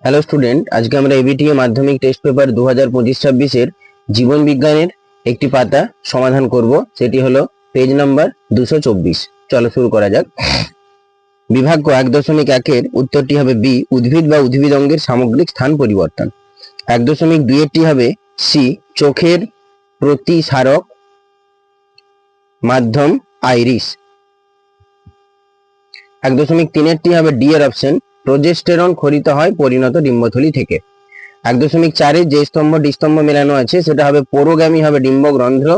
Hello student, আজকে আমরা ABTA মাধ্যমিক টেস্ট পেপার 2025-26 এর জীবন বিজ্ঞানের একটি পাতা সমাধান করব। সেটি হলো পেজ নাম্বার 224। চলো শুরু করা যাক। বিভাগ 1.1 এর উত্তরটি হবে বি, উদ্ভিদ বা উদ্ভিদ অঙ্গের সামগ্রিক স্থান পরিবর্তন। 1.2 এরটি হবে সি, চোখের প্রতিসারক মাধ্যম আইরিস। 1.3 এরটি হবে ডি এর অপশন, প্রোজেস্টেরন খরিত হয় পরিণত ডিম্বথলি থেকে। 1.4 এর যে স্তম্ভ ডি স্তম্ভ মেলানো আছে সেটা হবে পোরোগ্যামি, হবে ডিম্বক রন্ধ্র,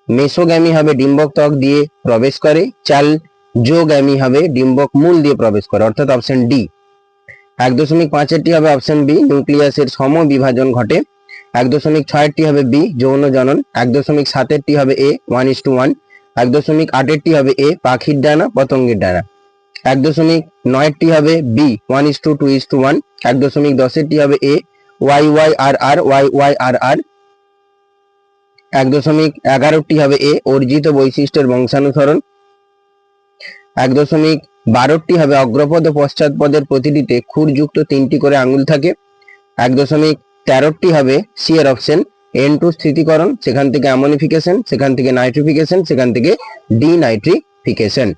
মেসোগ্যামি হবে ডিম্বক ত্বক দিয়ে প্রবেশ করে, চালজোগ্যামি হবে ডিম্বক মূল দিয়ে প্রবেশ করে, অর্থাৎ অপশন ডি। 1.5 এরটি হবে অপশন বি, নিউক্লিয়াসের সমবিভাজন ঘটে। 1.6 এরটি হবে বি, যৌন জনন। 1.7 এরটি হবে এ, 1:1। 1.8 এরটি হবে এ, পাখির ডানা পতঙ্গের ডানা। 1.9 এরটি হবে বি, 1:2:1। 1.10 এরটি হবে এ, YYRR YYRR। 1.11টি হবে এ, অর্জিত বৈশিষ্ট্যের বংশানুসরণ। 1.12টি হবে অগ্রপদ ও পশ্চাৎপদের প্রতিটিতে খুরযুক্ত 3টি করে আঙুল থাকে। 1.13টি হবে সি এর অপশন, N2 স্থিতিকরণ, সেখান থেকে অ্যামোনিফিকেশন, সেখান থেকে নাইট্রিফিকেশন, সেখান থেকে ডিনাইট্রিফিকেশন।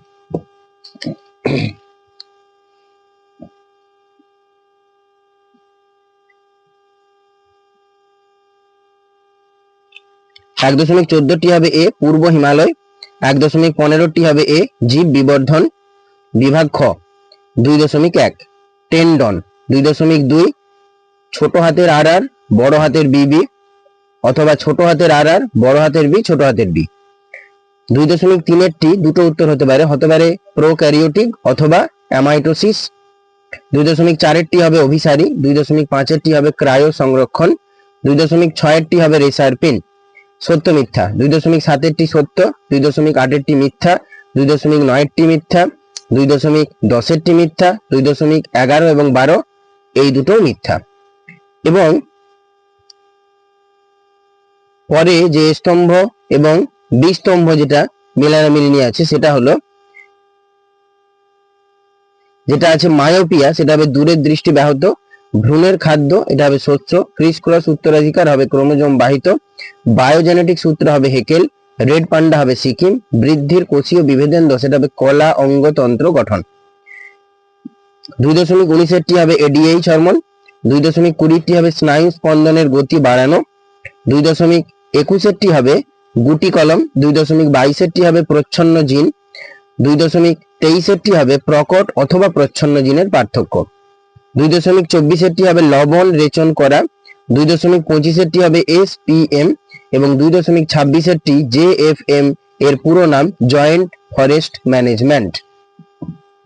এক 1.14টি হবে এ, পূর্ব হিমালয়। 1.15টি হবে এ, জীব বিবর্ধন। বিভাগ খ 2.1 টেন্ডন। 2.2 ছোট হাতের আর আর বড় হাতের বিবি, অথবা ছোট হাতের আর আর বড় হাতের বি ছোট হাতের বি। 2.3 এরটি দুটো উত্তর হতে পারে প্রোক্যারিওটিক অথবা অ্যামাইটোসিস। 2.4 এরটি হবে অভিসারী। 2.5 এরটি হবে ক্রায়ো সংরক্ষণ। 2.6 এরটি হবে রেসার পিন। সত্য মিথ্যা, 2.7 এরটি সত্য, 2.8 এরটি মিথ্যা, 2.9 এরটি মিথ্যা, 2.10 এরটি মিথ্যা, 2.11 এবং 12 এই দুটো মিথ্যা। এবং পরে যে স্তম্ভ এবং বি স্তম্ভ যেটা মিলানামিলিনি আছে সেটা হলো, যেটা আছে মায়োপিয়া, সেটা হবে দূরের দৃষ্টি ব্যাহত। ভ্রূণের খাদ্য, এটা হবে শস্য। ক্রিস ক্রস উত্তরাধিকার হবে ক্রোমোজোম বাহিত। বায়োজেনেটিক সূত্র হবে হেকেল। রেড পান্ডা হবে সিকিম। বৃদ্ধির কোষীয় বিভেদন দোষ, এটা হবে কলা অঙ্গতন্ত্র গঠন। 2.19 এরটি হবে এডিএইচ হরমোন। 2.20টি হবে স্নায়ু স্পন্দনের গতি বাড়ানো। 2.21 এরটি হবে গুটি কলম। 2.22 এরটি হবে প্রচ্ছন্ন জিন। 2.23 এরটি হবে প্রকট অথবা প্রচ্ছন্ন জিনের পার্থক্য। 2.24 এরটি হবে লবণ রেচন করা। 2.25 এরটি হবে SPM এবং 2.26 এরটি JFM এর পুরো নাম জয়েন্ট ফরেস্ট ম্যানেজমেন্ট।